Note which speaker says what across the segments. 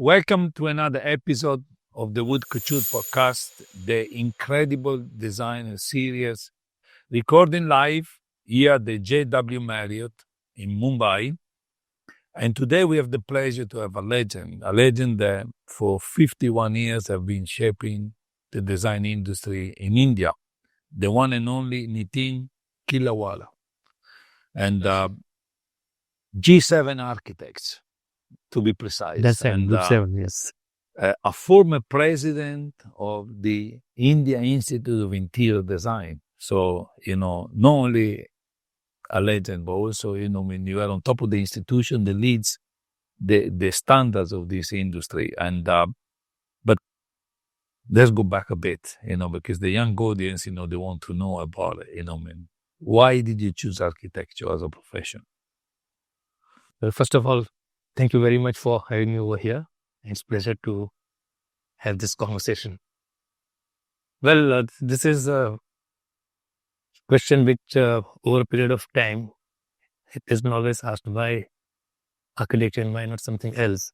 Speaker 1: Welcome to another episode of the Wood Couture podcast, the incredible design series, recording live here at the JW Marriott in Mumbai. And today we have the pleasure to have a legend that for 51 years have been shaping the design industry in India, the one and only Nitin Killawala. And G7 Architects, to be precise.
Speaker 2: That's right,
Speaker 1: and
Speaker 2: Group 7, yes.
Speaker 1: a former president of the India Institute of Interior Design. So, not only a legend, but also, when you are on top of the institution that leads the standards of this industry. And, but let's go back a bit, because the young audience, they want to know about it, why did you choose architecture as a profession?
Speaker 2: Well, first of all, thank you very much for having me over here. It's a pleasure to have this conversation. Well, this is a question which over a period of time, it has been always asked, why architecture and why not something else?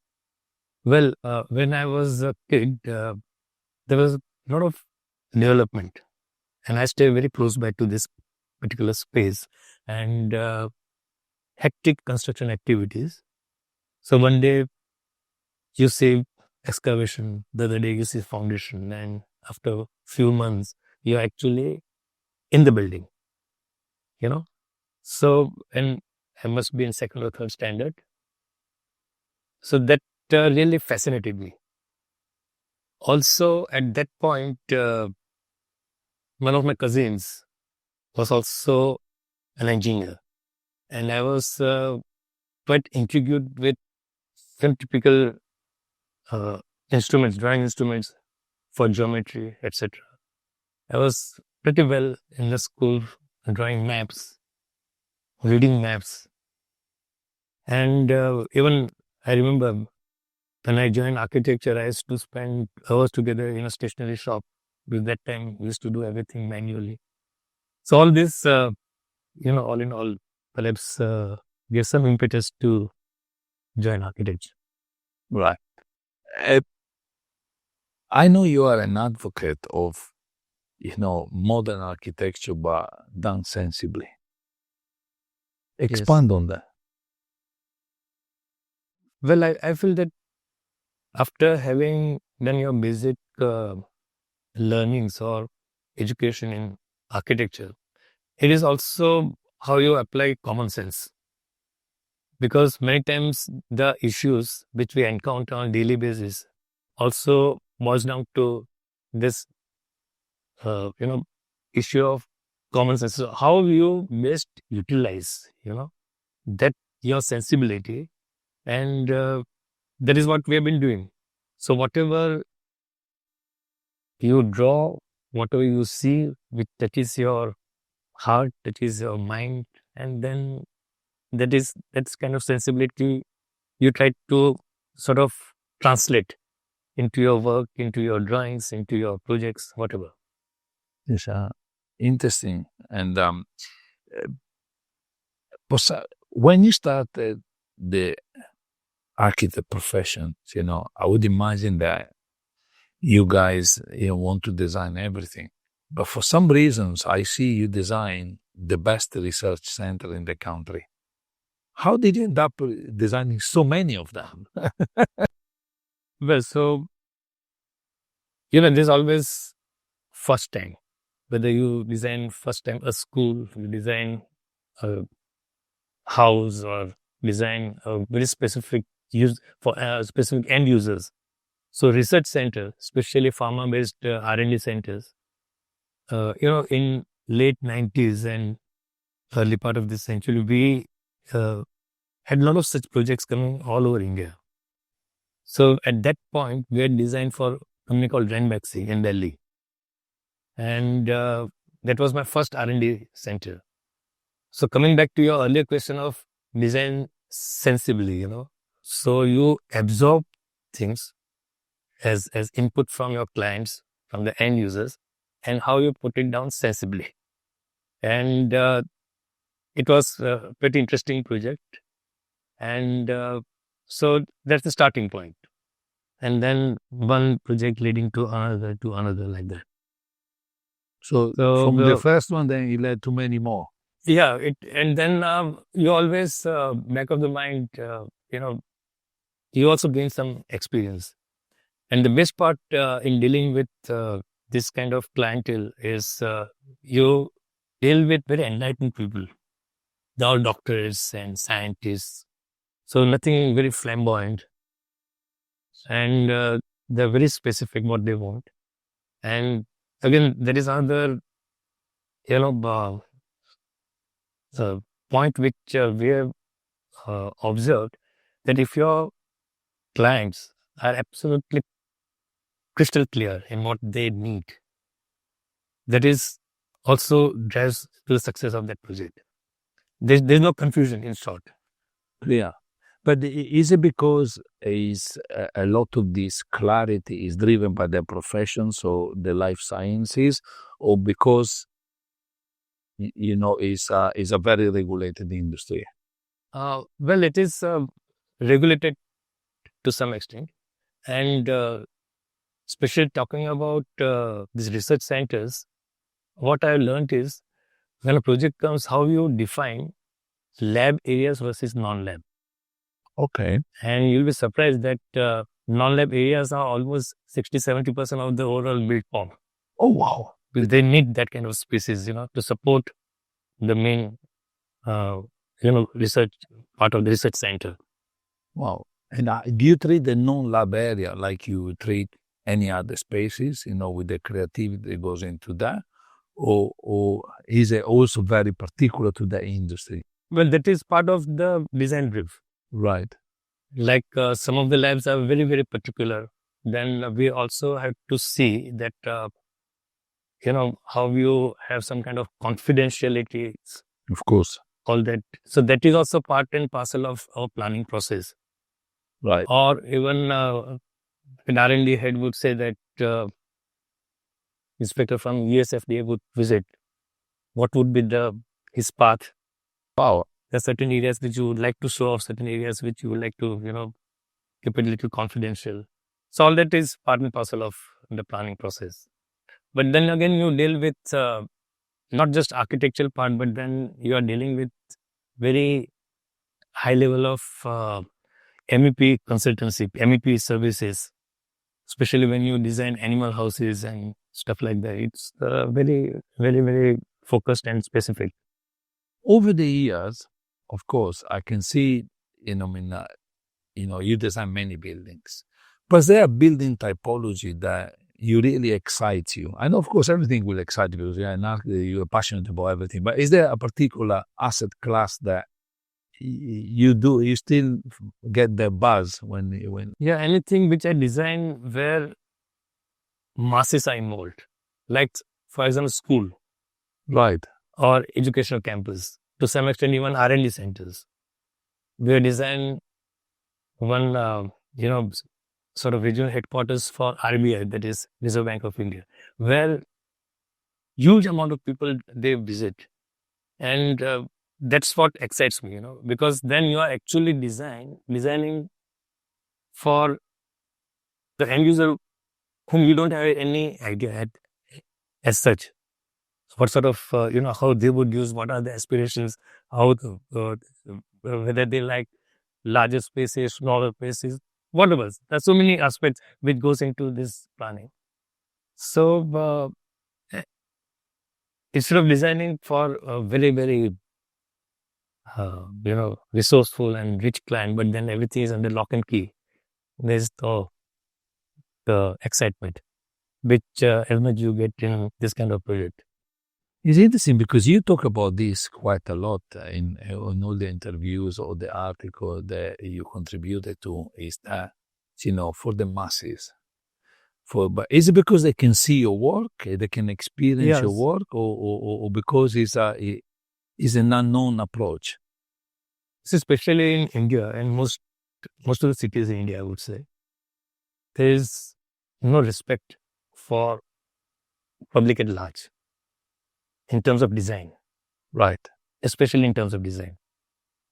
Speaker 2: Well, when I was a kid, there was a lot of development, and I stay very close by to this particular space and hectic construction activities. So one day you see excavation, the other day you see foundation, and after a few months you're actually in the building, So, and I must be in second or third standard. So that really fascinated me. Also, at that point, one of my cousins was also an engineer, and I was quite intrigued with some typical instruments, drawing instruments for geometry, etc. I was pretty well in the school drawing maps, reading maps. And even I remember when I joined architecture, I used to spend hours together in a stationery shop. With that time, we used to do everything manually. So all this, all in all, perhaps gave some impetus to join architecture.
Speaker 1: Right. I know you are an advocate of, modern architecture, but done sensibly. Expand on that.
Speaker 2: Well, I feel that after having done your basic learnings or education in architecture, it is also how you apply common sense. Because many times the issues which we encounter on a daily basis also boils down to this, issue of common sense. So how you best utilize, that your sensibility, and that is what we have been doing. So whatever you draw, whatever you see, that is your heart, that is your mind, and then that's kind of sensibility you try to sort of translate into your work, into your drawings, into your projects, whatever.
Speaker 1: Yes, interesting. And when you started the architect profession, I would imagine that you guys want to design everything. But for some reasons, I see you design the best research center in the country. How did you end up designing so many of them?
Speaker 2: Well, so, there's always first time. Whether you design first time a school, you design a house, or design a very specific use for specific end users. So research center, especially pharma-based R&D centers, in late 90s and early part of this century, we had a lot of such projects coming all over India. So at that point, we had designed for a company called Advocacy in Delhi. And that was my first R&D center. So coming back to your earlier question of design sensibly, so you absorb things as input from your clients, from the end users, and how you put it down sensibly. And it was a pretty interesting project. And so that's the starting point. and then one project leading to another like that.
Speaker 1: So from the first one, then it led to many more.
Speaker 2: Yeah, and then you always back of the mind, you also gain some experience. And the best part in dealing with this kind of clientele is you deal with very enlightened people. They're all doctors and scientists. So nothing very flamboyant. And they're very specific what they want. And again, there is another, point which we have observed, that if your clients are absolutely crystal clear in what they need, that is also drives to the success of that project. There's no confusion, in short.
Speaker 1: Yeah. But is it because a lot of this clarity is driven by their profession, so the life sciences, or because it's a very regulated industry?
Speaker 2: Well, it is regulated to some extent, and especially talking about these research centers, what I learned is when a project comes, how you define lab areas versus non-lab.
Speaker 1: Okay.
Speaker 2: And you'll be surprised that non-lab areas are almost 60-70% of the overall build form.
Speaker 1: Oh, wow.
Speaker 2: Because they need that kind of spaces, to support the main, research part of the research center.
Speaker 1: Wow. And do you treat the non-lab area like you treat any other spaces, with the creativity that goes into that? Or is it also very particular to the industry?
Speaker 2: Well, that is part of the design brief.
Speaker 1: Right.
Speaker 2: Like some of the labs are very, very particular. Then we also have to see that, how you have some kind of confidentiality.
Speaker 1: Of course.
Speaker 2: All that. So that is also part and parcel of our planning process.
Speaker 1: Right.
Speaker 2: Or even an R&D head would say that inspector from USFDA would visit. What would be his path?
Speaker 1: Wow.
Speaker 2: There are certain areas which you would like to show off, certain areas which you would like to, keep it a little confidential. So all that is part and parcel of the planning process. But then again, you deal with not just architectural part, but then you are dealing with very high level of MEP consultancy, MEP services, especially when you design animal houses and stuff like that. It's very, very, very focused and specific.
Speaker 1: Over the years, of course, I can see, you design many buildings, but there are building typology that you really excites you. And of course, everything will excite you because you're passionate about everything. But is there a particular asset class that you still get the buzz when?
Speaker 2: Yeah, anything which I design where masses are involved, like for example, school,
Speaker 1: Right,
Speaker 2: or educational campus, to some extent even R&D centers. We design one, sort of regional headquarters for RBI, that is Reserve Bank of India, where huge amount of people they visit, and that's what excites me, because then you are actually designing for the end user whom you don't have any idea as such. What sort of, how they would use, what are the aspirations, how whether they like larger spaces, smaller spaces, whatever. There's so many aspects which goes into this planning. So instead of designing for a very, very, resourceful and rich client, but then everything is under lock and key, there's the excitement which as much you get in this kind of project.
Speaker 1: It's interesting because you talk about this quite a lot in all the interviews or the article that you contributed to, is that, for the masses. But is it because they can see your work, they can experience your work, or because it's an unknown approach?
Speaker 2: Especially in India and most of the cities in India, I would say, there is no respect for public at large in terms of design.
Speaker 1: Right.
Speaker 2: Especially in terms of design.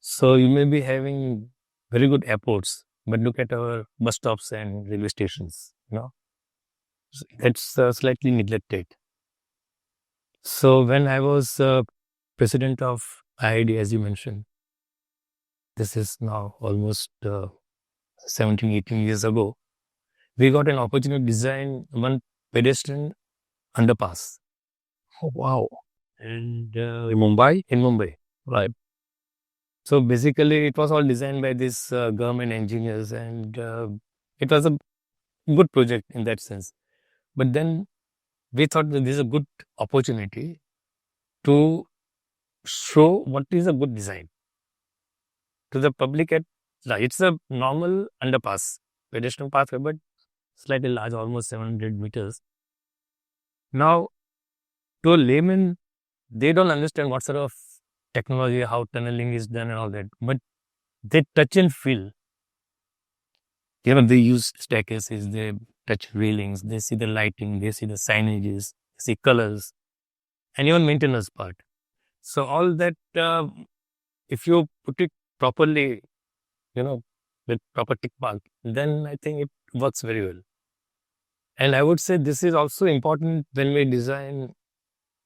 Speaker 2: So you may be having very good airports, but look at our bus stops and railway stations. It's slightly neglected. So when I was president of IID, as you mentioned, this is now almost 17, 18 years ago, we got an opportunity to design one pedestrian underpass.
Speaker 1: Oh, wow.
Speaker 2: And
Speaker 1: In Mumbai?
Speaker 2: in Mumbai.
Speaker 1: Right.
Speaker 2: So basically, it was all designed by these government engineers, and it was a good project in that sense. But then we thought that this is a good opportunity to show what is a good design to the public. It's a normal underpass, pedestrian pathway, but slightly large, almost 700 meters. Now, to a layman, they don't understand what sort of technology, how tunneling is done and all that, but they touch and feel. They use staircases, they touch railings, they see the lighting, they see the signages, they see colors, and even maintenance part. So all that, if you put it properly, with proper tick mark, then I think it works very well. And I would say this is also important when we design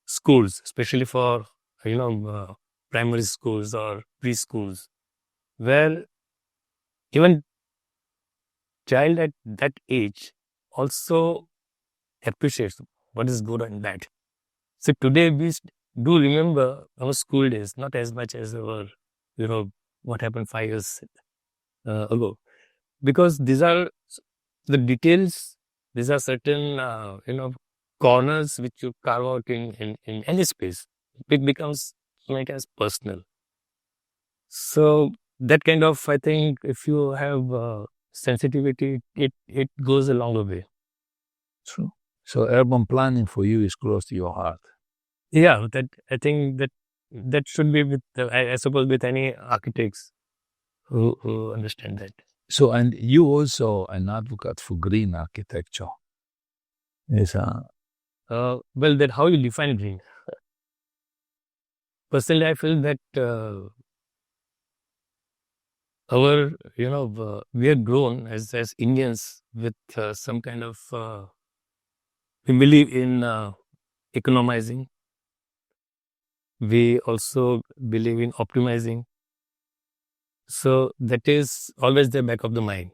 Speaker 2: schools, especially for, primary schools or preschools, where even child at that age also appreciates what is good and bad. So today we do remember our school days, not as much as our, what happened 5 years ago. Because these are the details, these are certain, corners which you carve out in any space. It becomes like as personal. So that kind of, I think, if you have sensitivity, it goes a longer way.
Speaker 1: True. So urban planning for you is close to your heart.
Speaker 2: Yeah, I think that should be with, I suppose, with any architects who understand that.
Speaker 1: So, and you also an advocate for green architecture. Yes.
Speaker 2: Well, that how you define green. Personally, I feel that our, we are grown as Indians with some kind of, we believe in economizing. We also believe in optimizing. So that is always the back of the mind.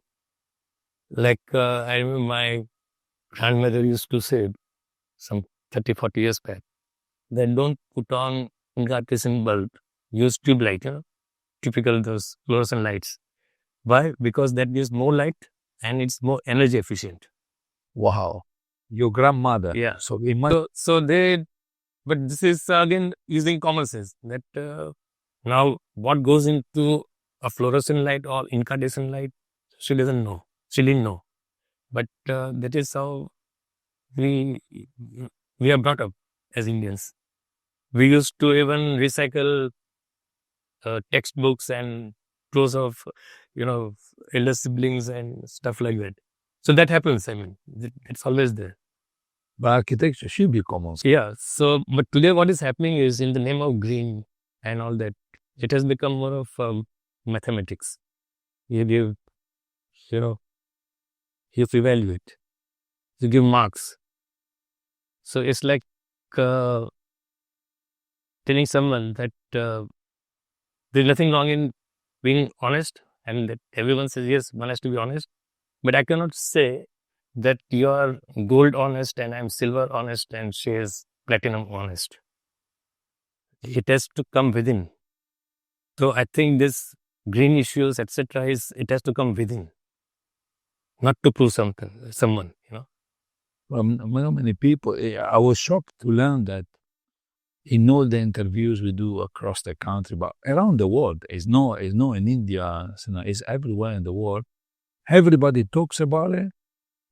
Speaker 2: Like I remember my grandmother used to say some 30, 40 years back, that don't put on incandescent bulb, use tube light, typical those fluorescent lights. Why? Because that gives more light and it's more energy efficient.
Speaker 1: Wow. Your grandmother.
Speaker 2: Yeah.
Speaker 1: So
Speaker 2: but this is again using common sense that now what goes into a fluorescent light or incandescent light, she doesn't know. She didn't know. But that is how we are brought up as Indians. We used to even recycle textbooks and clothes of, elder siblings and stuff like that. So that happens. I mean, it's always there.
Speaker 1: But architecture should be common.
Speaker 2: Yeah. So, but today what is happening is in the name of green and all that, it has become more of mathematics. You give, you evaluate, you give marks. So it's like telling someone that there's nothing wrong in being honest, and that everyone says, yes, one has to be honest. But I cannot say that you are gold honest and I'm silver honest and she is platinum honest. It has to come within. So I think this green issues, etc., it has to come within, not to prove someone.
Speaker 1: Many people. I was shocked to learn that in all the interviews we do across the country, but around the world, it's not in India, it's everywhere in the world. Everybody talks about it,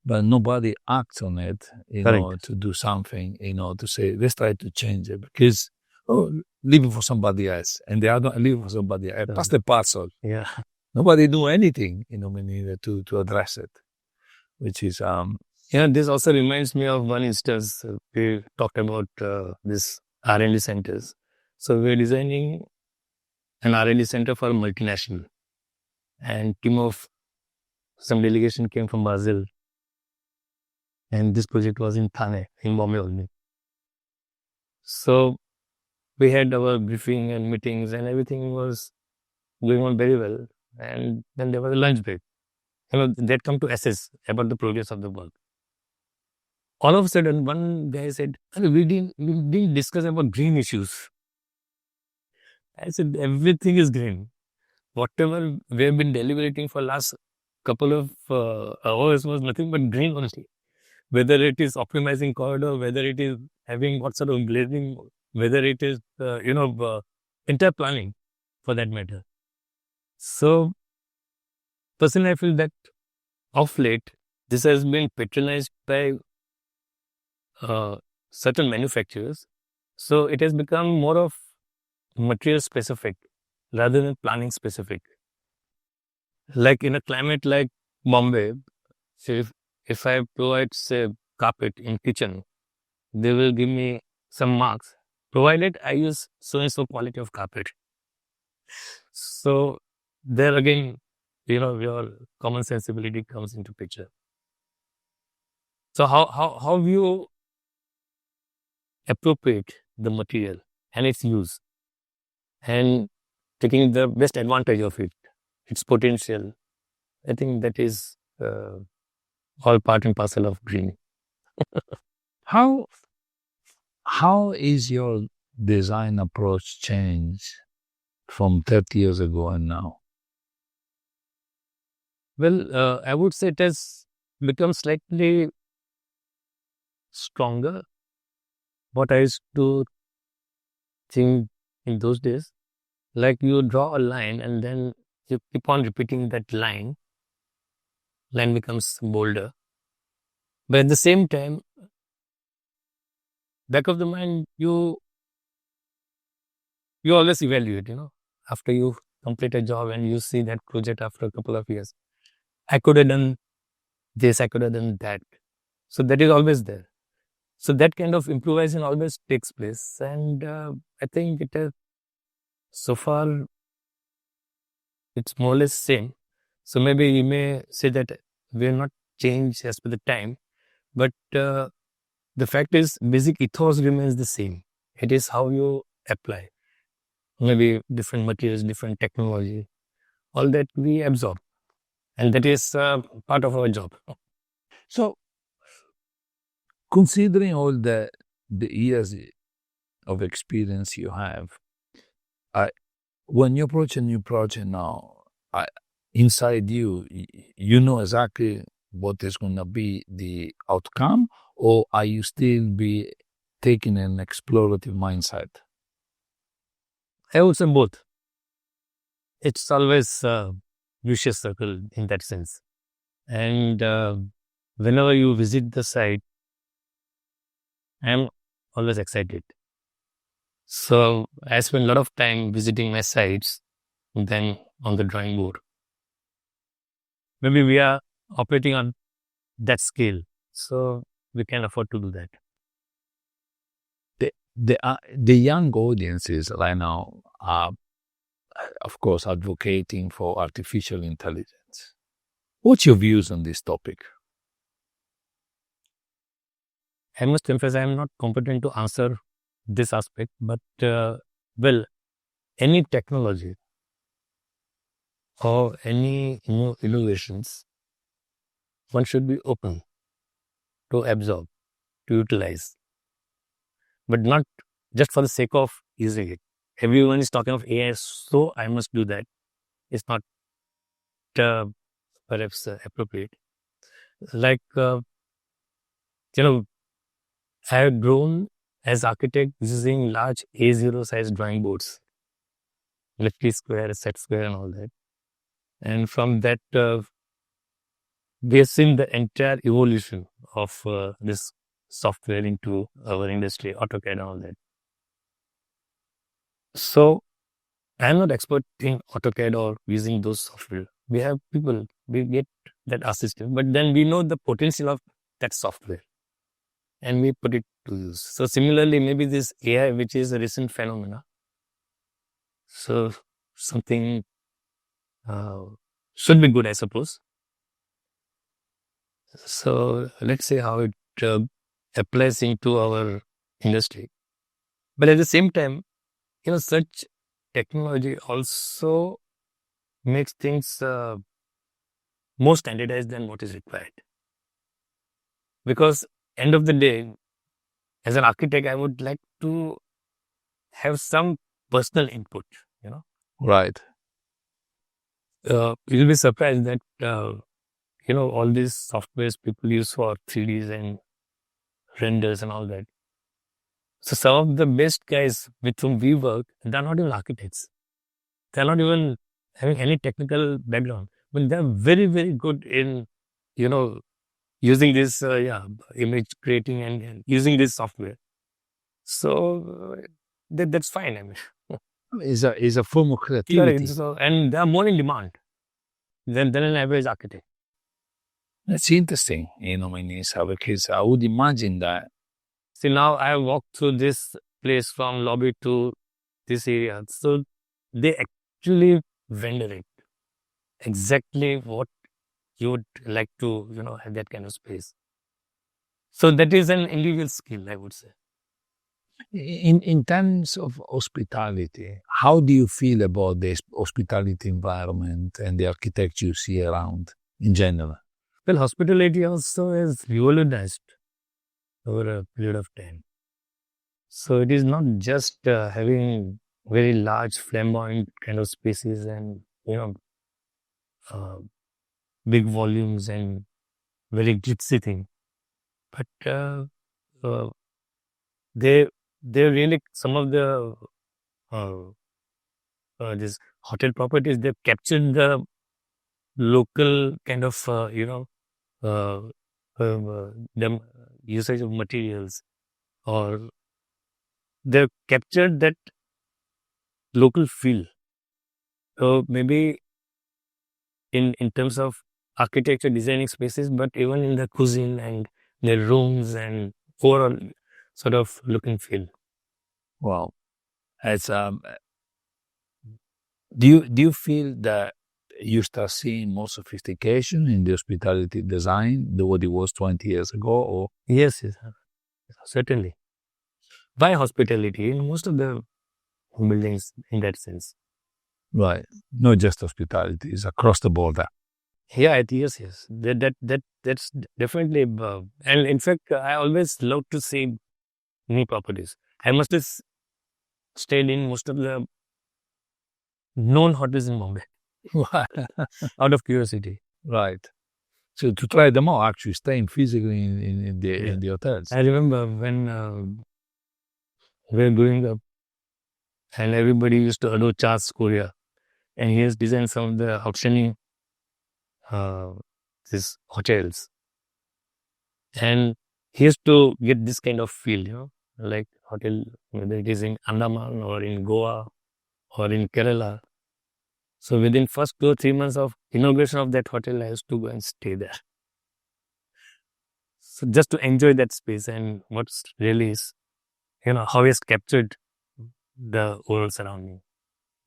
Speaker 1: but nobody acts on it, to do something, to say, let's try to change it, because, leave it for somebody else, and they are not leaving for somebody else. Pass the parcel.
Speaker 2: Yeah.
Speaker 1: Nobody do anything, to address it, which is,
Speaker 2: this also reminds me of one instance. We talked about this R&D centers. So we're designing an R&D center for a multinational, and team of some delegation came from Brazil, and this project was in Thane, in Bombay only. So we had our briefing and meetings, and everything was going on very well. And then there was a lunch break. They'd come to assess about the progress of the work. All of a sudden, one guy said, we didn't discuss about green issues. I said, everything is green. Whatever we have been deliberating for last couple of hours was nothing but green only. Whether it is optimizing corridor, whether it is having what sort of glazing, whether it is, entire planning for that matter. So, personally, I feel that of late, this has been patronized by certain manufacturers. So, it has become more of material specific rather than planning specific. Like in a climate like Bombay, so if I provide, say, carpet in kitchen, they will give me some marks, provided I use so and so quality of carpet. So there again, your common sensibility comes into picture. So how you appropriate the material and its use, and taking the best advantage of it, its potential, I think that is all part and parcel of green.
Speaker 1: How is your design approach changed from 30 years ago and now?
Speaker 2: Well, I would say it has become slightly stronger. What I used to think in those days, like you draw a line and then you keep on repeating that line becomes bolder. But at the same time, back of the mind, you always evaluate, after you complete a job and you see that project after a couple of years. I could have done this, I could have done that. So that is always there. So that kind of improvisation always takes place. And I think it has, so far, it's more or less same. So maybe you may say that we are not changed as per the time, but the fact is basic ethos remains the same. It is how you apply. Maybe different materials, different technology, all that we absorb. And that is part of our job.
Speaker 1: So, considering all the years of experience you have, when you approach a new project now, inside you, you know exactly what is going to be the outcome, or are you still be taking an explorative mindset?
Speaker 2: I would say both. It's always a vicious circle in that sense. And whenever you visit the site, I'm always excited. So I spend a lot of time visiting my sites than on the drawing board. Maybe we are operating on that scale, so we can afford to do that.
Speaker 1: The young audiences right now are, of course, advocating for artificial intelligence. What's your views on this topic?
Speaker 2: I must emphasize I am not competent to answer this aspect, but any technology or any new innovations, one should be open to absorb, to utilize, but not just for the sake of using it. Everyone is talking of AI, so I must do that. It's not perhaps appropriate. Like, I have grown as architect using large A0 size drawing boards, like T-square, set square and all that. And from that, we have seen the entire evolution of this software into our industry, AutoCAD and all that. So I'm not expert in AutoCAD or using those software. We have people, we get that assistant, but then we know the potential of that software and we put it to use. So similarly, maybe this AI, which is a recent phenomena, so something should be good, I suppose. So let's see how it applies into our industry. But at the same time, such technology also makes things more standardized than what is required. Because end of the day, as an architect, I would like to have some personal input.
Speaker 1: Right.
Speaker 2: You'll be surprised that all these softwares people use for 3Ds and renders and all that. So some of the best guys with whom we work, they're not even architects. They're not even having any technical background, but they're very, very good in, using this, image creating and using this software. So that's fine. I mean,
Speaker 1: Is a form of creativity.
Speaker 2: so, and they are more in demand than an average architect.
Speaker 1: That's interesting, Manisa, because I would imagine that.
Speaker 2: See, now I walked through this place from lobby to this area. So they actually render it exactly what you would like to, have that kind of space. So that is an individual skill, I would say.
Speaker 1: In terms of hospitality, how do you feel about the hospitality environment and the architecture you see around in general?
Speaker 2: Well, hospitality also is revolutionized over a period of time. So it is not just having very large flamboyant kind of spaces and, big volumes and very glitzy thing. But they really, some of the this hotel properties, they've captured the local kind of, the usage of materials, or they've captured that local feel. So maybe in terms of architecture, designing spaces, but even in the cuisine and the rooms and overall sort of look and feel.
Speaker 1: Wow. It's do you feel that you start seeing more sophistication in the hospitality design than what it was 20 years ago? Or
Speaker 2: Yes, certainly. By hospitality in most of the buildings in that sense.
Speaker 1: right, not just hospitality, it's across the border.
Speaker 2: Yeah, yes. That's definitely. And in fact, I always love to see new properties. I must have stayed in most of the known hotels in Mumbai out of curiosity.
Speaker 1: Right. So to try them out, actually staying physically in the hotels.
Speaker 2: I remember when we were growing up, and everybody used to adore Charles Korea, and he has designed some of the outstanding these hotels, and he used to get this kind of feel, like hotel, whether it is in Andaman or in Goa or in Kerala. So within first 2 or 3 months of inauguration of that hotel, I used to go and stay there. So just to enjoy that space and what's really is, how he's captured the overall surrounding.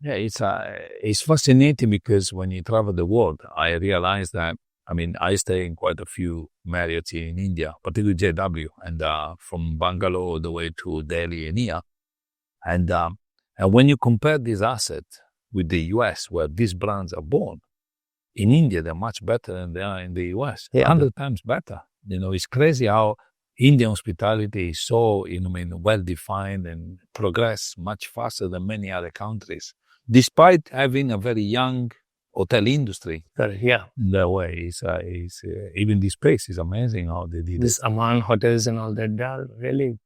Speaker 1: Yeah, it's fascinating because when you travel the world, I realized that, I stay in quite a few Marriott in India, particularly JW, and from Bangalore all the way to Delhi and here. And when you compare this asset with the US, where these brands are born, in India, they're much better than they are in the US. 100 times better. It's crazy how Indian hospitality is so, well-defined and progress much faster than many other countries, despite having a very young hotel industry.
Speaker 2: Correct, yeah.
Speaker 1: In that way, even this place is amazing how they did
Speaker 2: This
Speaker 1: it.
Speaker 2: Aman hotels and all that, they are really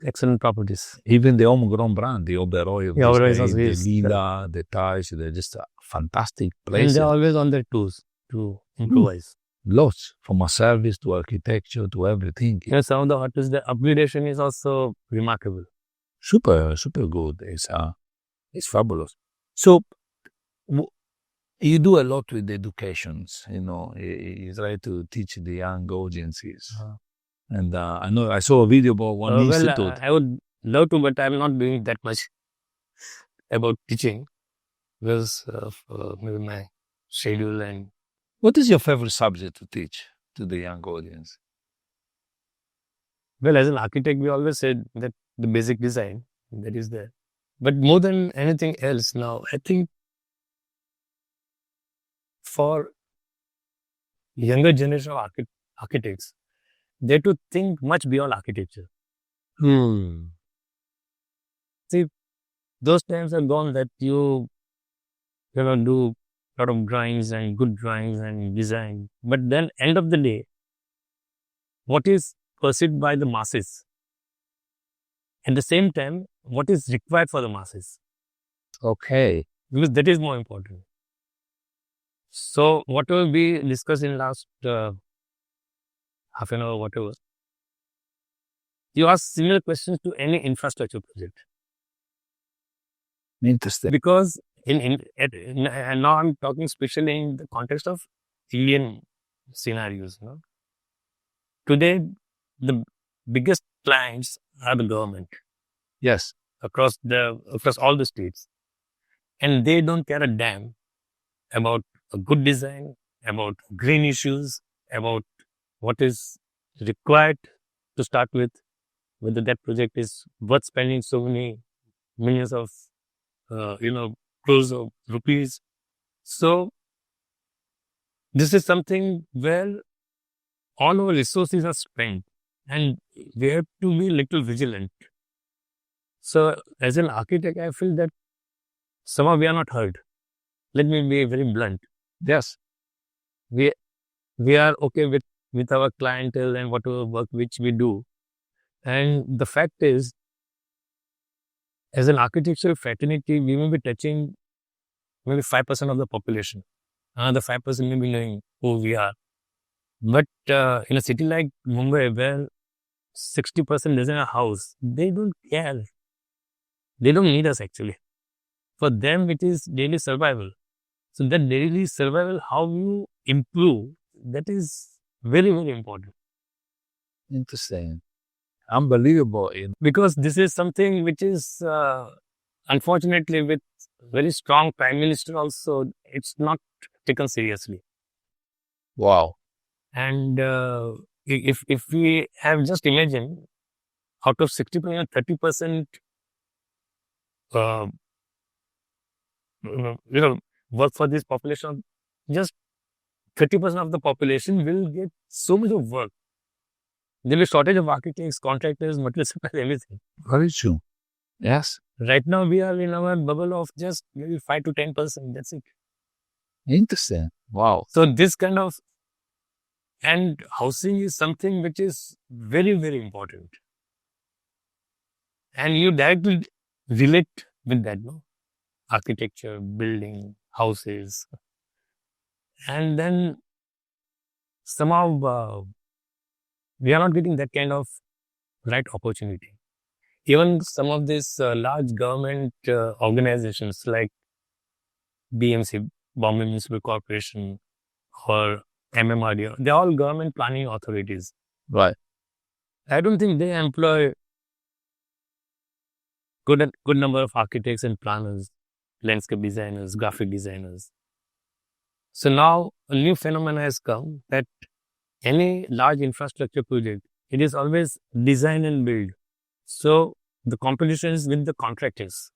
Speaker 2: excellent properties.
Speaker 1: Even the homegrown brand, the Oberoi of
Speaker 2: Yeah,
Speaker 1: this
Speaker 2: Oberoi
Speaker 1: day,
Speaker 2: is
Speaker 1: the Lila, the Taj, they're just fantastic
Speaker 2: And
Speaker 1: places.
Speaker 2: they're always on their toes to improvise.
Speaker 1: Lots, from a service to architecture to everything.
Speaker 2: Some of the hotels, the upgradation is also remarkable.
Speaker 1: Super good. It's fabulous. So you do a lot with educations, you try to teach the young audiences. And I know I saw a video about one institute.
Speaker 2: I would love to, but I'm not doing that much about teaching because of maybe my schedule. And
Speaker 1: what is your favorite subject to teach? to the young audience?
Speaker 2: Well, as an architect, we always said that the basic design that is there. But more than anything else now, I think for younger generation of architects, they have to think much beyond architecture. See, those times are gone that you do a lot of drawings and good drawings and design. But then end of the day, what is perceived by the masses? At the same time, what is required for the masses?
Speaker 1: Okay.
Speaker 2: Because that is more important. So whatever we discussed in last half an hour, whatever, you ask similar questions to any infrastructure project.
Speaker 1: Interesting.
Speaker 2: Because and now I'm talking especially in the context of Indian scenarios. Today, the biggest clients are the government.
Speaker 1: Yes.
Speaker 2: Across all the states. And they don't care a damn about a good design, about green issues, about what is required to start with, whether that project is worth spending so many millions of, crores of rupees. So this is something where all our resources are spent and we have to be little vigilant. So as an architect, I feel that somehow we are not heard. Let me be very blunt.
Speaker 1: Yes.
Speaker 2: We are okay with our clientele and whatever work which we do. And the fact is, as an architectural fraternity, we may be touching maybe 5% of the population. Another 5% may be knowing who we are. But in a city like Mumbai, where 60% lives in a house, they don't care. They don't need us actually. For them, it is daily survival. So that daily survival, how you improve, that is very, very important.
Speaker 1: Interesting. Unbelievable.
Speaker 2: Because this is something which is, unfortunately, with very strong prime minister also, it's not taken seriously.
Speaker 1: Wow.
Speaker 2: And if we have just imagined, out of 60%, 30%, work for this population, just 30% of the population will get so much of work. There will be shortage of architects, contractors, material suppliers, everything.
Speaker 1: Very true. Yes.
Speaker 2: Right now, we are in our bubble of just maybe 5 to 10%. That's it.
Speaker 1: Interesting. Wow.
Speaker 2: So this kind of, and housing is something which is very, very important. And you directly relate with that, no? Architecture, building, houses. And then somehow we are not getting that kind of right opportunity. Even some of these large government organizations like BMC, Bombay Municipal Corporation, or MMRD, they're all government planning authorities.
Speaker 1: Right.
Speaker 2: I don't think they employ good number of architects and planners, landscape designers, graphic designers. So now a new phenomenon has come that any large infrastructure project, it is always design and build. So the competition is with the contractors.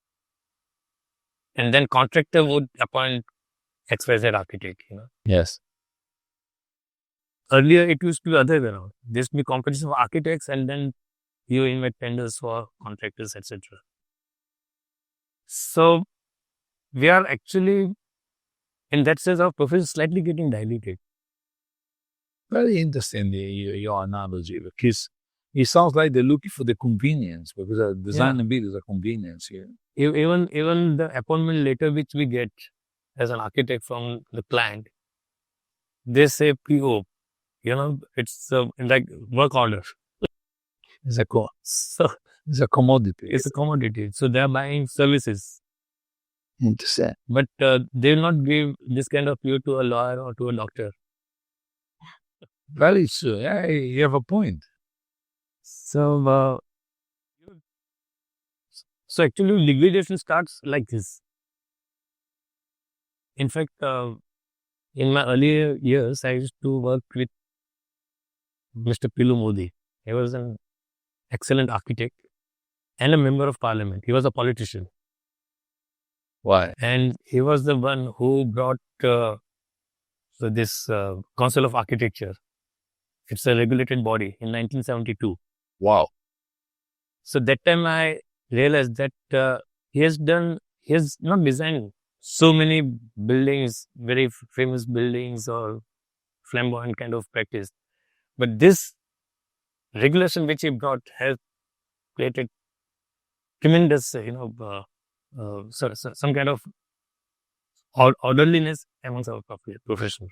Speaker 2: And then contractor would appoint XYZ architect,
Speaker 1: Yes.
Speaker 2: Earlier, it used to be the other way around. There used to be competition for architects and then you invite tenders for contractors, etc. So we are actually, in that sense, our profession is slightly getting diluted.
Speaker 1: Very interesting, your analogy, because it sounds like they're looking for the convenience, because design and build is a convenience here.
Speaker 2: Even the appointment letter which we get as an architect from the client, they say PO, it's like work order.
Speaker 1: It's a commodity.
Speaker 2: It's a commodity. So they're buying services.
Speaker 1: Interesting.
Speaker 2: But they will not give this kind of PO to a lawyer or to a doctor.
Speaker 1: Very true. Yeah, you have a point.
Speaker 2: So actually liquidation starts like this. In fact, in my earlier years, I used to work with Mr. Pilu Modi. He was an excellent architect and a member of parliament. He was a politician.
Speaker 1: Why?
Speaker 2: And he was the one who brought this Council of Architecture. It's a regulated body in 1972.
Speaker 1: Wow.
Speaker 2: So that time I realized that he has not designed so many buildings, very famous buildings or flamboyant kind of practice. But this regulation which he brought has created tremendous, some kind of orderliness amongst our profession.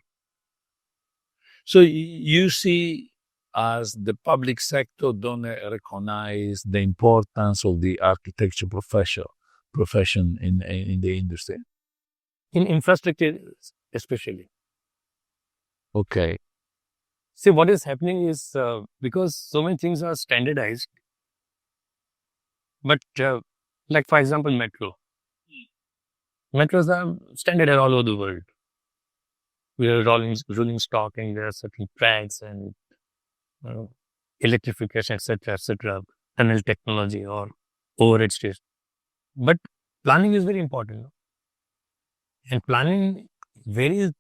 Speaker 1: So you see, as the public sector don't recognize the importance of the architecture profession in the industry.
Speaker 2: In infrastructure, especially.
Speaker 1: Okay.
Speaker 2: See, what is happening is because so many things are standardized, but like, for example, metro. Metros are standardized all over the world. We are rolling stock, and there are certain tracks and electrification, etc., tunnel technology or overhead station. But planning is very important. And planning varies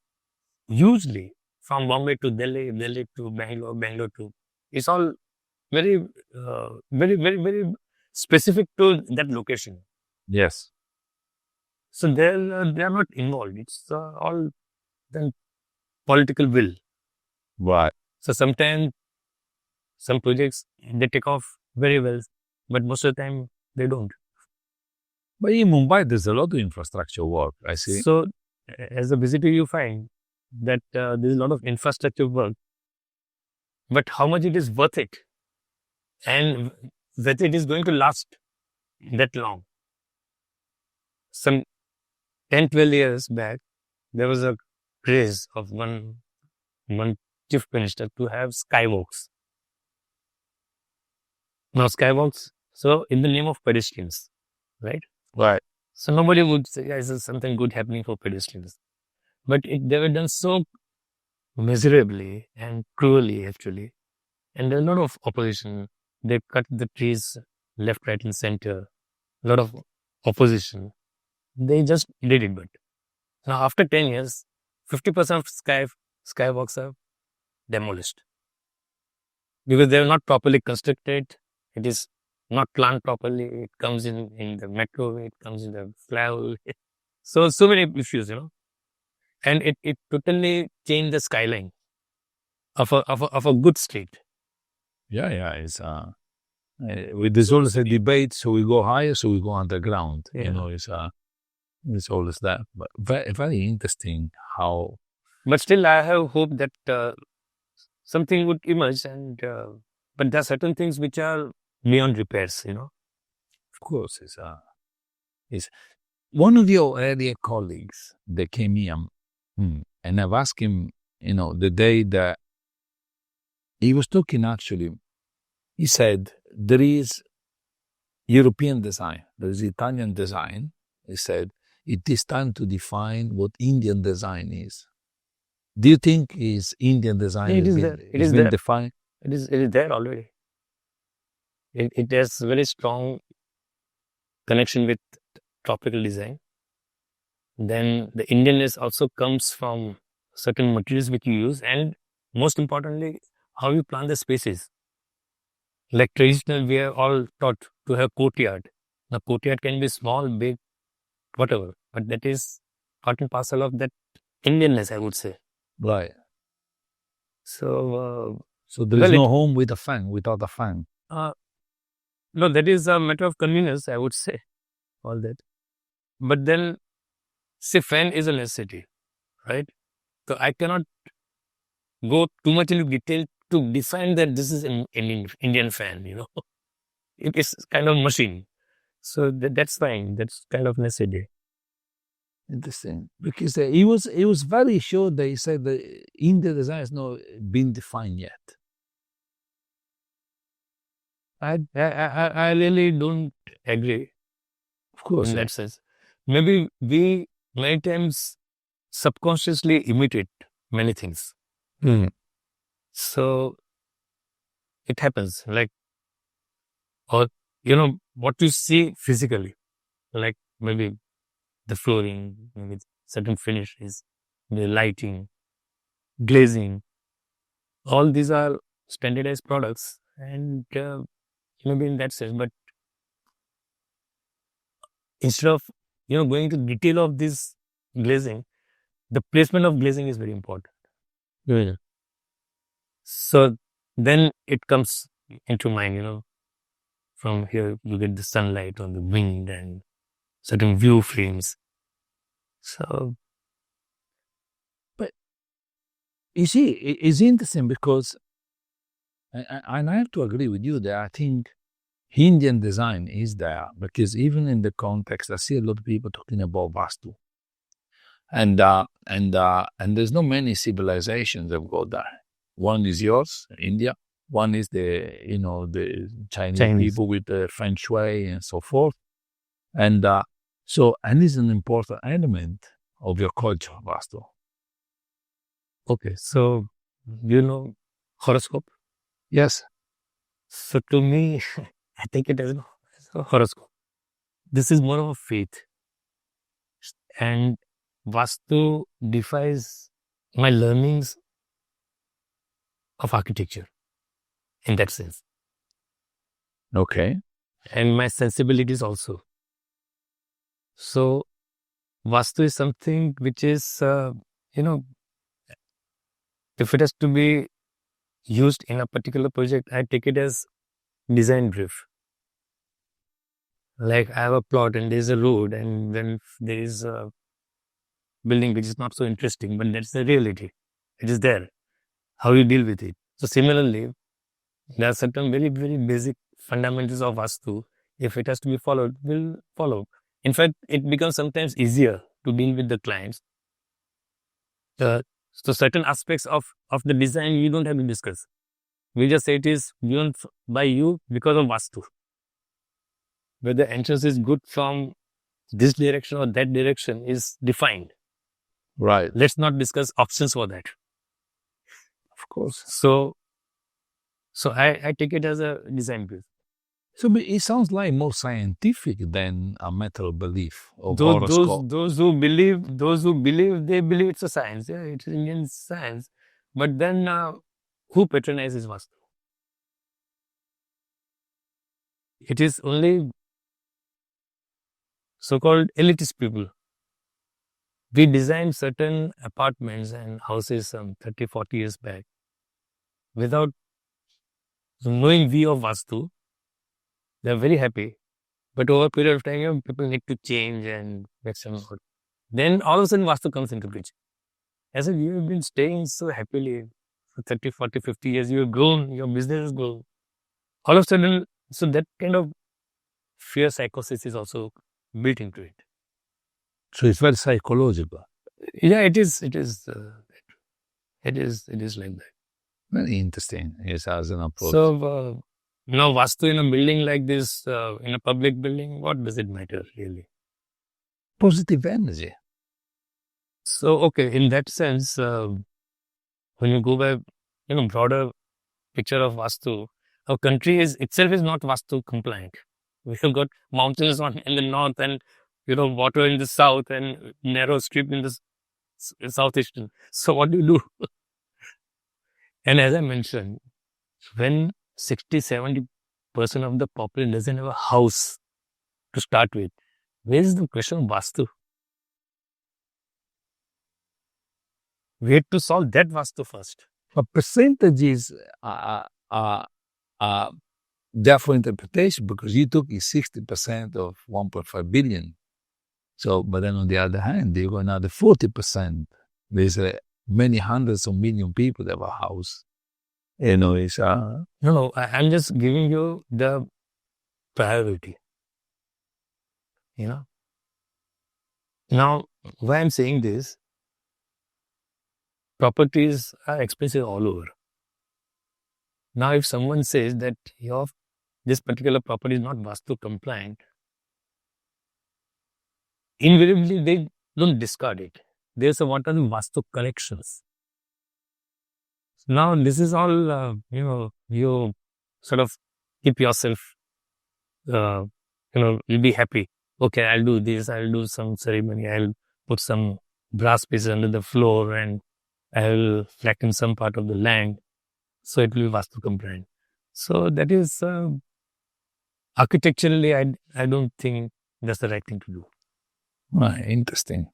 Speaker 2: hugely from Bombay to Delhi, Delhi to Bangalore, Bangalore to... It's all very, very specific to that location.
Speaker 1: Yes.
Speaker 2: So they are not involved. It's all then political will.
Speaker 1: Right.
Speaker 2: So sometimes some projects, they take off very well, but most of the time they don't.
Speaker 1: But in Mumbai, there's a lot of infrastructure work, I see.
Speaker 2: So as a visitor, you find that there's a lot of infrastructure work, but how much it is worth it and whether it is going to last that long. Some 10, 12 years back, there was a craze of one chief minister to have skywalks. Now skywalks, so in the name of pedestrians, right?
Speaker 1: Right.
Speaker 2: So nobody would say, yeah, is something good happening for pedestrians. But they were done so miserably and cruelly, actually. And there are a lot of opposition. They cut the trees left, right, and center. A lot of opposition. They just did it. But now, after 10 years, 50% of skywalks are demolished because they are not properly constructed. It is not planned properly. It comes in the metro. It comes in the flyover. So many issues, and it totally changed the skyline of a good street.
Speaker 1: Yeah. It's with there's always a debate. So we go higher, so we go underground.
Speaker 2: Yeah.
Speaker 1: It's always that. But very, very interesting how.
Speaker 2: But still, I have hope that something would emerge, and but there are certain things which are beyond repairs.
Speaker 1: Of course, it's one of your earlier colleagues that came here, and I've asked him, the day that he was talking. Actually, he said there is European design, there is Italian design. He said it is time to define what Indian design is. Do you think is Indian design
Speaker 2: It is
Speaker 1: been,
Speaker 2: there. It
Speaker 1: has
Speaker 2: is
Speaker 1: been
Speaker 2: there.
Speaker 1: defined?
Speaker 2: It is there already. It has very strong connection with tropical design. Then the Indianness also comes from certain materials which you use, and most importantly, how you plan the spaces. Like traditional, we are all taught to have courtyard. Now, courtyard can be small, big, whatever, but that is part and parcel of that Indianness, I would say.
Speaker 1: Right.
Speaker 2: So
Speaker 1: there is no home with a fan, without a fan.
Speaker 2: No, that is a matter of convenience, I would say, all that. But then, say, fan is a necessity, right? So I cannot go too much into detail to define that this is an Indian fan, It is kind of machine. So that's fine. That's kind of necessity.
Speaker 1: Interesting. Because he was very sure that he said that Indian design has not been defined yet.
Speaker 2: I really don't agree.
Speaker 1: Of course.
Speaker 2: In that sense. Maybe we many times subconsciously imitate many things. So it happens. Like, or, what you see physically, like maybe the flooring, maybe certain finishes, the lighting, glazing, all these are standardized products. And maybe in that sense, but instead of, going into detail of this glazing, the placement of glazing is very important. Yeah. So then it comes into mind, from here you get the sunlight on the wind and certain view frames. So,
Speaker 1: But you see, it's interesting because, and I have to agree with you that I think Indian design is there, because even in the context, I see a lot of people talking about Vastu. And there's not many civilizations that go there. One is yours, India. One is the Chinese people with the Feng Shui and so forth. And it's an important element of your culture, Vastu.
Speaker 2: okay, so horoscope.
Speaker 1: Yes.
Speaker 2: So to me, I think it is a horoscope. This is more of a faith, and Vastu defies my learnings of architecture in that sense,
Speaker 1: Okay.
Speaker 2: and my sensibilities also. So Vastu is something which is, if it has to be used in a particular project, I take it as design brief. Like I have a plot and there's a road, and then there is a building which is not so interesting, but that's the reality. It is there. How you deal with it. So similarly, there are certain very, very basic fundamentals of Vastu. If it has to be followed, we'll follow. In fact, it becomes sometimes easier to deal with the clients. So certain aspects of the design you don't have to discuss. We just say it is given by you because of Vastu. Whether the entrance is good from this direction or that direction is defined.
Speaker 1: Right.
Speaker 2: Let's not discuss options for that.
Speaker 1: Of course.
Speaker 2: So I take it as a design brief.
Speaker 1: So it sounds like more scientific than a metal belief of
Speaker 2: Those
Speaker 1: horoscope.
Speaker 2: who believe, they believe it's a science. Yeah, it's Indian science. But then who patronizes Vastu? It is only so-called elitist people. We designed certain apartments and houses some 30, 40 years back without knowing view of Vastu. They're very happy. But over a period of time, people need to change and make some. Then all of a sudden, Vastu comes into picture. I said, you've been staying so happily for 30, 40, 50 years. You've grown, your business has grown. All of a sudden, so that kind of fear psychosis is also built into it.
Speaker 1: So it's very psychological.
Speaker 2: Yeah, it is. It is like that.
Speaker 1: Very interesting. Yes, as an approach.
Speaker 2: So now Vastu in a building like this, in a public building, what does it matter really?
Speaker 1: Positive energy.
Speaker 2: So, okay, in that sense, when you go by, broader picture of Vastu, our country itself is not Vastu compliant. We have got mountains in the north and, water in the south and narrow strip in the southeastern. So what do you do? And as I mentioned, when 60-70% of the population doesn't have a house to start with, where is the question of Vastu? We had to solve that Vastu first.
Speaker 1: But percentages are there for interpretation, because you took 60% of 1.5 billion. So, but then on the other hand, you go another 40%. There's many hundreds of million people that have a house. It's
Speaker 2: No, I'm just giving you the priority. Now, why I'm saying this, properties are expensive all over. Now, if someone says that this particular property is not Vastu compliant, invariably they don't discard it. There's what are the Vastu corrections. Now, this is all, you sort of keep yourself, you'll be happy. Okay, I'll do this. I'll do some ceremony. I'll put some brass pieces under the floor and I'll flatten some part of the land. So it will be Vastu compliant. So that is architecturally, I don't think that's the right thing to do.
Speaker 1: Right, interesting.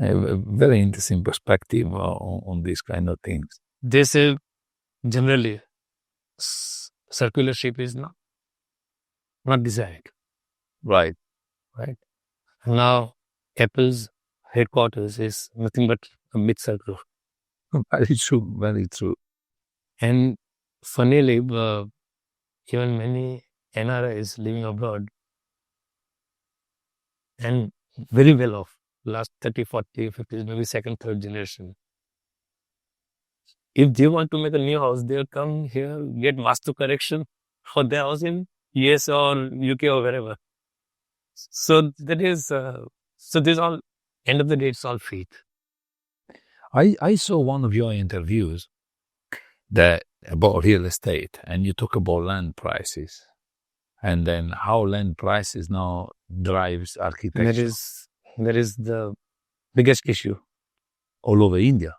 Speaker 1: A very interesting perspective on these kind of things.
Speaker 2: They say generally circular shape is not desired.
Speaker 1: Right.
Speaker 2: Now, Apple's headquarters is nothing but a mid-circle.
Speaker 1: Very true. Very true.
Speaker 2: And funnily, even many NRIs living abroad and very well off, last 30, 40, 50, maybe second, third generation. If they want to make a new house, they'll come here, get Vastu correction for their house in US or UK or wherever. So that is, so this all, end of the day, it's all faith.
Speaker 1: I saw one of your interviews that about real estate, and you talk about land prices, and then how land prices now drives architecture.
Speaker 2: That is the biggest issue
Speaker 1: all over India.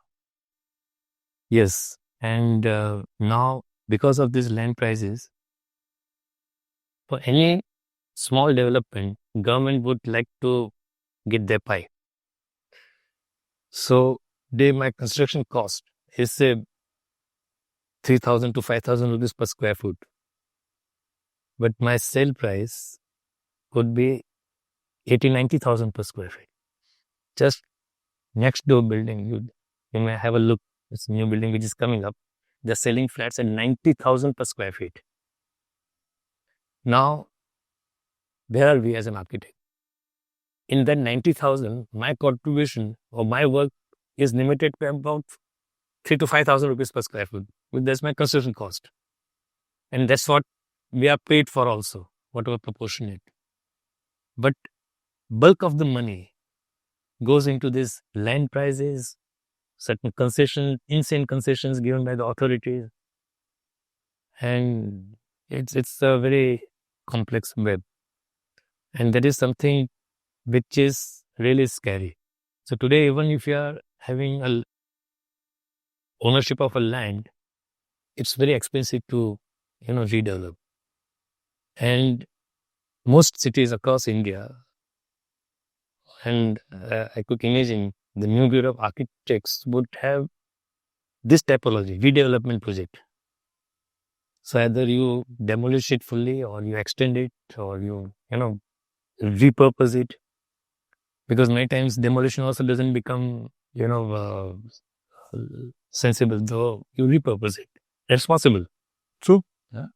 Speaker 2: Yes, and now because of these land prices, for any small development, government would like to get their pie. So my construction cost is 3,000 to 5,000 rupees per square foot. But my sale price could be 80, 90,000 per square feet. Just next door building, you may have a look. It's a new building which is coming up. They're selling flats at 90,000 per square feet. Now, where are we as an architect? In that 90,000, my contribution or my work is limited to about 3 to 5,000 rupees per square foot. That's my construction cost. And that's what we are paid for also, whatever proportionate. But bulk of the money goes into these land prices, certain concessions, insane concessions given by the authorities. And it's a very complex web. And that is something which is really scary. So today, even if you are having a ownership of a land, it's very expensive to, redevelop. And most cities across India, and I could imagine the new Bureau of Architects would have this typology, redevelopment project. So either you demolish it fully or you extend it or you repurpose it. Because many times demolition also doesn't become, sensible, though you repurpose it. That's possible.
Speaker 1: True. Yeah.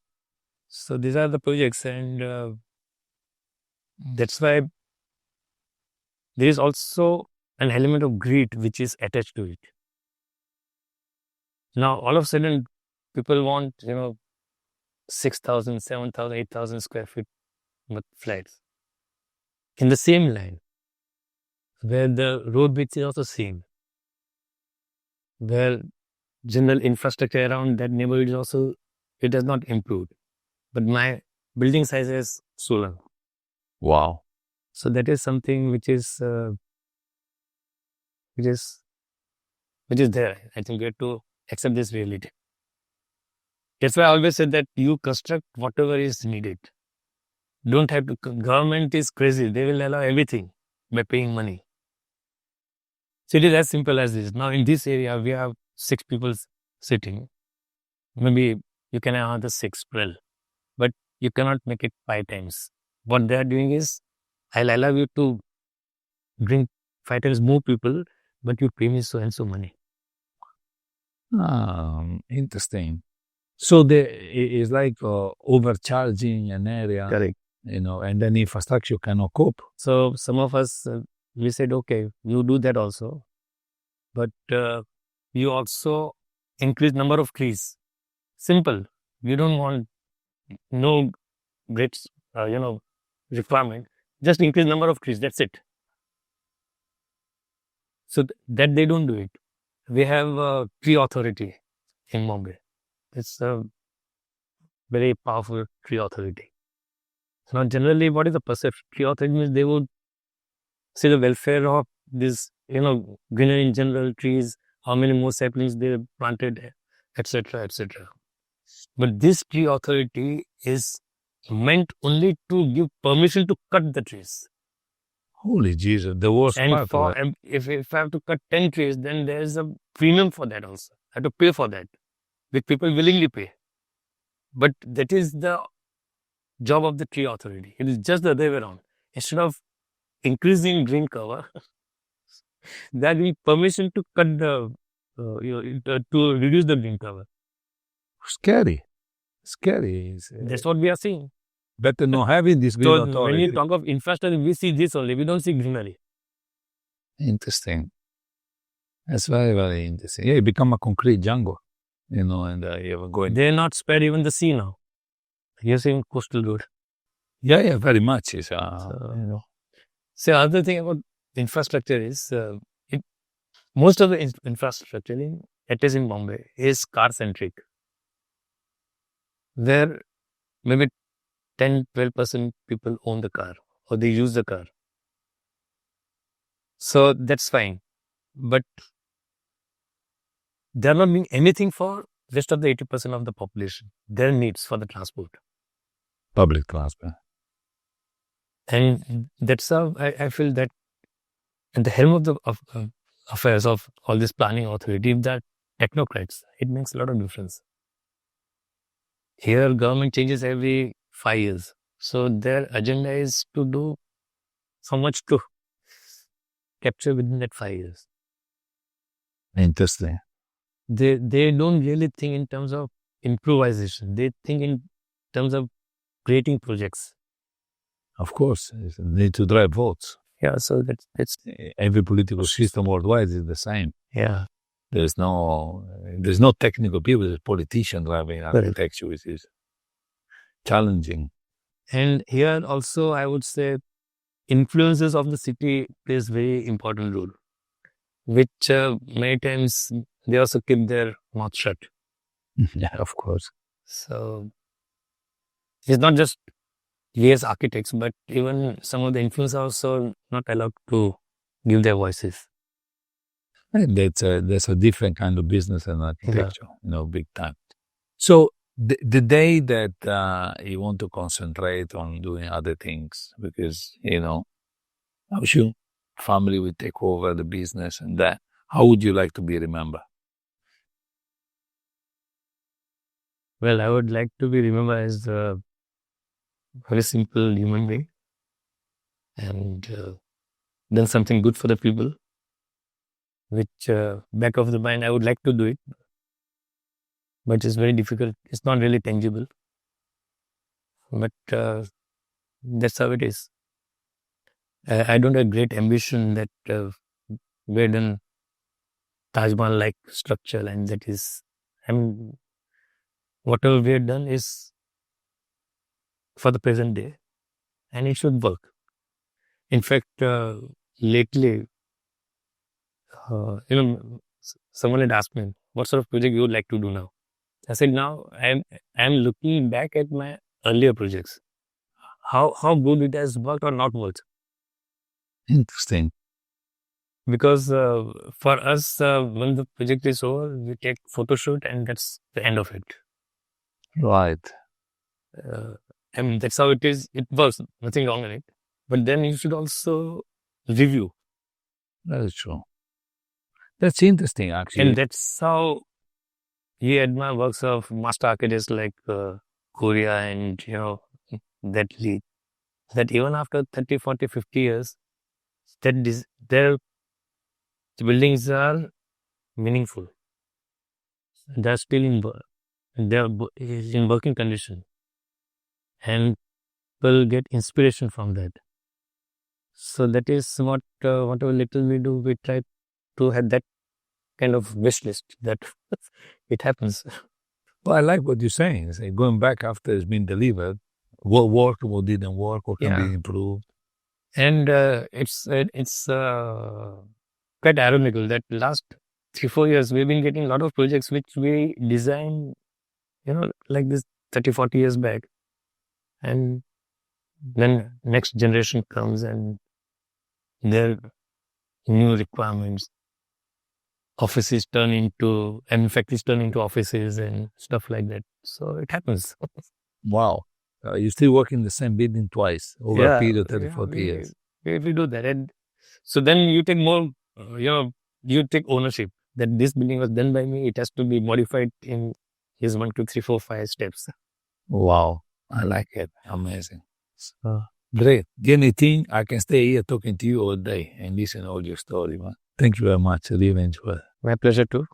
Speaker 2: So these are the projects, and that's why there is also an element of greed which is attached to it. Now, all of a sudden, people want, 6,000, 7,000, 8,000 square feet flats in the same line, where the road width is also same, where general infrastructure around that neighborhood is also, it has not improved. But my building size has swollen.
Speaker 1: Wow.
Speaker 2: So that is something which is there. I think we have to accept this reality. That's why I always said that you construct whatever is needed. Don't have to. Government is crazy. They will allow everything by paying money. So it is as simple as this. Now in this area, we have 6 people sitting. Maybe you can have another 6, 12. But you cannot make it 5 times. What they are doing is, I'll allow you to bring 5 times more people, but you pay me so and so money.
Speaker 1: Interesting. So it's like overcharging an area.
Speaker 2: Correct.
Speaker 1: And then infrastructure cannot cope.
Speaker 2: So some of us, we said, okay, you do that also. But you also increase number of trees. Simple. You don't want no great, requirement. Just increase number of trees. That's it. So that they don't do it. We have a tree authority in Mumbai. It's very powerful tree authority. Now, generally, what is the perception? Tree authority means they would see the welfare of this, greenery in general, trees, how many more saplings they planted, etc., etc. But this tree authority is meant only to give permission to cut the trees.
Speaker 1: Holy Jesus, the worst
Speaker 2: And
Speaker 1: part of it.
Speaker 2: if I have to cut 10 trees, then there's a premium for that also. I have to pay for that, which people willingly pay. But that is the job of the tree authority. It is just the other way around. Instead of increasing green cover, they give permission to cut to reduce the green cover.
Speaker 1: Scary. It's,
Speaker 2: That's what we are seeing.
Speaker 1: better not having this green
Speaker 2: So
Speaker 1: authority.
Speaker 2: when you talk of infrastructure, we see this only. We don't see greenery.
Speaker 1: Interesting. That's very, very interesting. Yeah, it become a concrete jungle, and you have going.
Speaker 2: They're not spared even the sea now. You're seeing coastal road.
Speaker 1: Yeah, very much. It's,
Speaker 2: So other thing about infrastructure is most of the infrastructure at least in Mumbai is car centric, where maybe 10-12% people own the car or they use the car. So that's fine, but they're not doing anything for rest of the 80% of the population. Their needs for the transport.
Speaker 1: Public transport.
Speaker 2: And that's how I feel that at the helm of the affairs of all this planning authority, if that technocrats, it makes a lot of difference. Here, government changes every 5 years. So their agenda is to do so much to capture within that 5 years.
Speaker 1: Interesting.
Speaker 2: They don't really think in terms of improvisation. They think in terms of creating projects.
Speaker 1: Of course, they need to drive votes.
Speaker 2: Yeah, so that's
Speaker 1: every political system worldwide is the same.
Speaker 2: Yeah,
Speaker 1: there's no technical people. There's politicians driving architecture, which is challenging.
Speaker 2: And here also, I would say, influences of the city plays very important role, which many times they also keep their mouth shut.
Speaker 1: Yeah, of course.
Speaker 2: So it's not just we as architects, but even some of the influencers are also not allowed to give their voices.
Speaker 1: And that's a different kind of business and architecture, big time. So the day that you want to concentrate on doing other things, because, how sure family will take over the business and that, how would you like to be remembered?
Speaker 2: Well, I would like to be remembered as a very simple human being and done something good for the people, which back of the mind, I would like to do it, but it's very difficult. It's not really tangible, but that's how it is. I don't have great ambition that we're done Taj Mahal-like structure, and that is, whatever we have done is for the present day, and it should work. In fact, lately, someone had asked me, what sort of project you would like to do now? I said, now I'm looking back at my earlier projects. How good it has worked or not worked.
Speaker 1: Interesting.
Speaker 2: Because for us, when the project is over, we take photo shoot and that's the end of it.
Speaker 1: Right.
Speaker 2: And that's how it is. It works. Nothing wrong in it. But then you should also review.
Speaker 1: That is true. That's interesting, actually.
Speaker 2: And that's how you admire works of master architects like Korea and, that lead. That even after 30, 40, 50 years, their buildings are meaningful. They're still in working condition. And people get inspiration from that. So that is whatever little we do, we try to have that kind of wish list that it happens.
Speaker 1: Well, I like what you're saying. It's going back after it's been delivered, what worked, what didn't work, what can be improved.
Speaker 2: And it's quite ironical that last 3-4 years we've been getting a lot of projects which we design, like this 30, 40 years back. And then next generation comes and their new requirements. Offices turn into, and factories turn into offices and stuff like that. So it happens.
Speaker 1: Wow. You still work in the same building twice over a period of 30, 40 years.
Speaker 2: We do that. And so then you take more, you take ownership that this building was done by me. It has to be modified in his 1, 2, 3, 4, 5 steps.
Speaker 1: Wow. I like it. Amazing. Great. Dear Nitin, I can stay here talking to you all day and listen to all your story, man. Thank you very much. I really enjoyed it.
Speaker 2: My pleasure too.